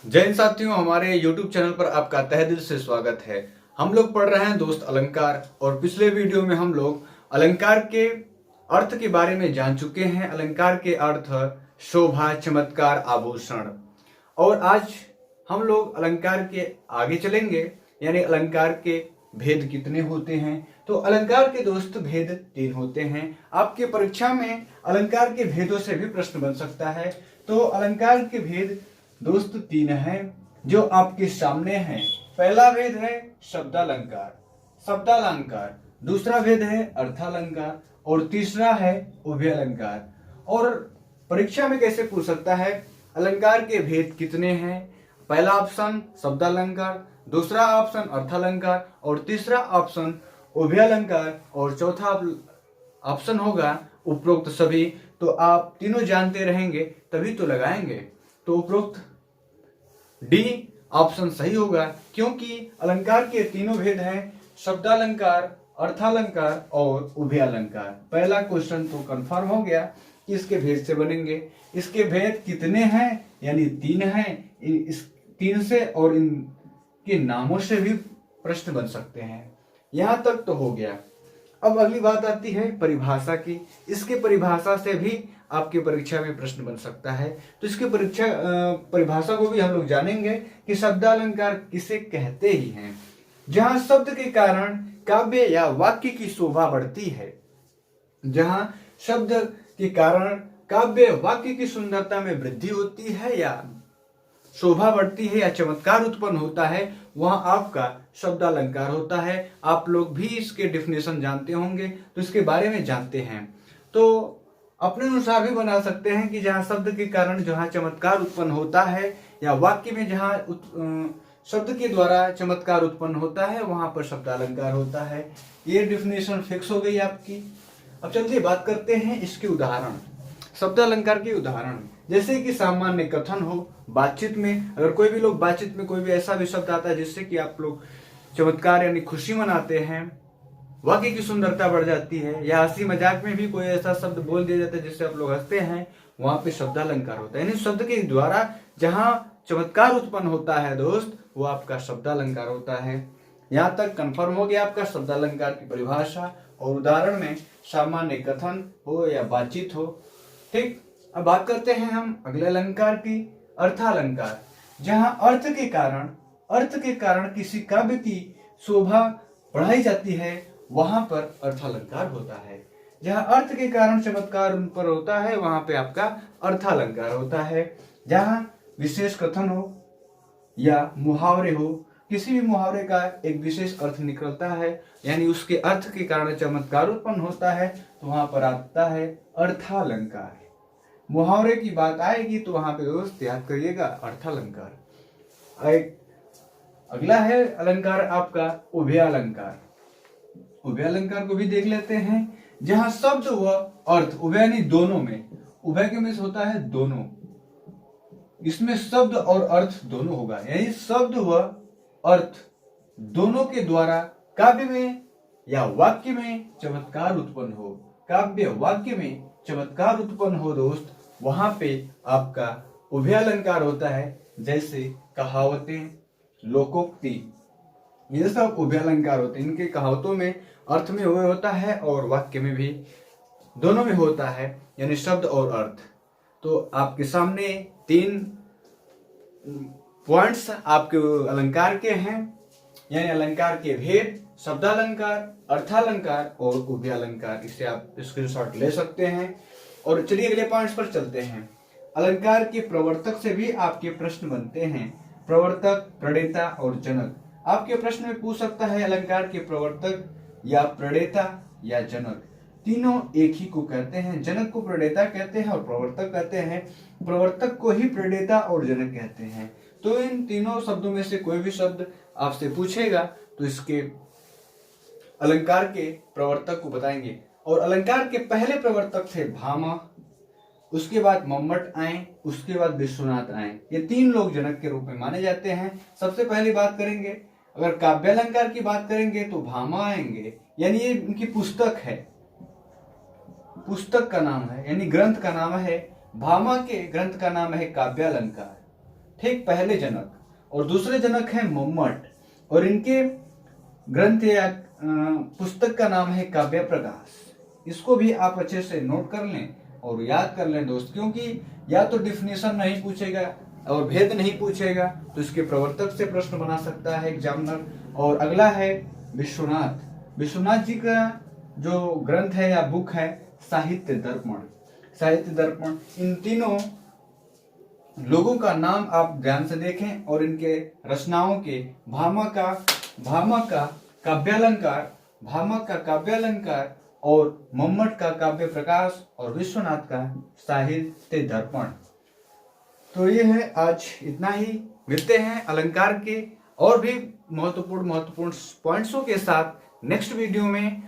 जय हिंद साथियों, हमारे YouTube चैनल पर आपका तहे दिल से स्वागत है। हम लोग पढ़ रहे हैं दोस्त अलंकार, और पिछले वीडियो में हम लोग अलंकार के अर्थ के बारे में जान चुके हैं। अलंकार के अर्थ शोभा, चमत्कार, आभूषण। और आज हम लोग अलंकार के आगे चलेंगे, यानी अलंकार के भेद कितने होते हैं। तो अलंकार के दोस्त भेद 3 होते हैं। आपके परीक्षा में अलंकार के भेदों से भी प्रश्न बन सकता है। तो अलंकार के भेद दोस्त 3 हैं जो आपके सामने हैं। पहला भेद है शब्दालंकार, शब्दालंकार। दूसरा भेद है अर्थालंकार और तीसरा है उभयालंकार। और परीक्षा में कैसे पूछ सकता है अलंकार के भेद कितने हैं? पहला ऑप्शन शब्दालंकार, दूसरा ऑप्शन अर्थालंकार और तीसरा ऑप्शन उभयालंकार और चौथा ऑप्शन होगा उपरोक्त सभी। तो आप तीनों जानते रहेंगे तभी तो लगाएंगे। तो उपरोक्त डी ऑप्शन सही होगा, क्योंकि अलंकार के तीनों भेद हैं शब्दालंकार, अर्थालंकार और उभयालंकार। पहला क्वेश्चन तो कंफर्म हो गया कि इसके भेद से बनेंगे। इसके भेद कितने हैं? यानी 3 हैं। इस 3 से और इनके नामों से भी प्रश्न बन सकते हैं। यहां तक तो हो गया। अब अगली बात आती है परिभाषा की। इसके परिभाषा से भी आपके परीक्षा में प्रश्न बन सकता है। तो इसके परिभाषा को भी हम लोग जानेंगे कि शब्दालंकार किसे कहते ही हैं। जहां शब्द के कारण काव्य या वाक्य की शोभा बढ़ती है, जहां शब्द के कारण काव्य वाक्य की सुंदरता में वृद्धि होती है या शोभा बढ़ती है या चमत्कार उत्पन्न होता है, वहां आपका शब्दालंकार होता है। आप लोग भी इसके डिफिनेशन जानते होंगे, तो इसके बारे में जानते हैं तो अपने अनुसार भी बना सकते हैं कि जहां शब्द के कारण जहां चमत्कार उत्पन्न होता है या वाक्य में जहां शब्द के द्वारा चमत्कार उत्पन्न होता है, वहां पर शब्दालंकार होता है। ये डिफिनेशन फिक्स हो गई आपकी। अब चलिए बात करते हैं इसके उदाहरण, शब्दालंकार के उदाहरण। जैसे कि सामान्य कथन हो, बातचीत में अगर कोई भी लोग बातचीत में कोई भी ऐसा भी शब्द आता है जिससे कि आप लोग चमत्कार यानी खुशी मनाते हैं, वाक्य की सुंदरता बढ़ जाती है, या हंसी मजाक में भी कोई ऐसा शब्द बोल दिया जाता है जिससे आप लोग हंसते हैं, वहां पे शब्दालंकार होता है। यानी शब्द के द्वारा जहां चमत्कार उत्पन्न होता है दोस्त, वो आपका शब्दालंकार होता है। यहां तक कंफर्म हो गया आपका शब्दालंकार की परिभाषा और उदाहरण में सामान्य कथन हो या बातचीत हो। ठीक, अब बात करते हैं हम अगले अलंकार की, अर्थालंकार। जहां अर्थ के कारण किसी काव्य की शोभा बढ़ाई जाती है, वहां पर अर्थालंकार होता है। जहां अर्थ के कारण चमत्कार उन पर होता है, वहां पे आपका अर्थालंकार होता है। जहां विशेष कथन हो या मुहावरे हो, किसी भी मुहावरे का एक विशेष अर्थ निकलता है, यानी उसके अर्थ के कारण चमत्कार उत्पन्न होता है, तो वहां पर आता है अर्थालंकार। मुहावरे की बात आएगी तो वहां पे दोस्त याद करिएगा अर्थालंकार। अगला है अलंकार आपका उभयालंकार। उभयालंकार को भी देख लेते हैं। जहां शब्द व अर्थ, उभय यानी दोनों में, उभय के मिस होता है दोनों, इसमें शब्द और अर्थ दोनों होगा, यानी शब्द व अर्थ दोनों के द्वारा काव्य में या वाक्य में चमत्कार उत्पन्न हो, काव्य वाक्य में चमत्कार उत्पन्न हो दोस्त, वहां पे आपका उभयालंकार होता है। जैसे कहावतें, लोकोक्ति, ये सब उभयालंकार होते हैं। इनके कहावतों में अर्थ में उभय होता है और वाक्य में भी, दोनों में होता है, यानी शब्द और अर्थ। तो आपके सामने 3 पॉइंट्स आपके अलंकार के हैं, यानी अलंकार के भेद शब्दालंकार, अर्थालंकार और उभयालंकार। इसे आप स्क्रीनशॉट ले सकते हैं। और चलिए अगले पॉइंट्स पर चलते हैं। अलंकार के प्रवर्तक से भी आपके प्रश्न बनते हैं। प्रवर्तक, प्रणेता और जनक। आपके प्रश्न में पूछ सकता है अलंकार के प्रवर्तक या प्रणेता या जनक, तीनों एक ही को कहते हैं। जनक को प्रणेता कहते हैं और प्रवर्तक कहते हैं। प्रवर्तक को ही प्रणेता और जनक कहते हैं। तो इन तीनों शब्दों में से कोई भी शब्द आपसे पूछेगा तो इसके अलंकार के प्रवर्तक को बताएंगे। और अलंकार के पहले प्रवर्तक थे भामा, उसके बाद मम्मट आए, उसके बाद विश्वनाथ आए। ये 3 लोग जनक के रूप में माने जाते हैं। सबसे पहले बात करेंगे, अगर काव्यालंकार की बात करेंगे तो भामा आएंगे, यानी ये इनकी पुस्तक है, पुस्तक का नाम है, यानी ग्रंथ का नाम है। भामा के ग्रंथ का नाम है काव्यालंकार। ठीक पहले जनक, और दूसरे जनक हैं मम्मट, और इनके ग्रंथ या पुस्तक का नाम है काव्य प्रकाश। इसको भी आप अच्छे से नोट कर लें और याद कर लें दोस्त, क्योंकि या तो डिफिनेशन नहीं पूछेगा और भेद नहीं पूछेगा तो इसके प्रवर्तक से प्रश्न बना सकता है एग्जामिनर। और अगला है विश्वनाथ। विश्वनाथ जी का जो ग्रंथ है या बुक है साहित्य दर्पण। साहित्य दर्पण, इन तीनों लोगों का नाम आप ध्यान से देखें और इनके रचनाओं के भामह का काव्यालंकार और मम्मट का काव्य प्रकाश और विश्वनाथ का साहित्य दर्पण। तो ये है आज इतना ही। मिलते हैं अलंकार के और भी महत्वपूर्ण पॉइंट्सों के साथ नेक्स्ट वीडियो में।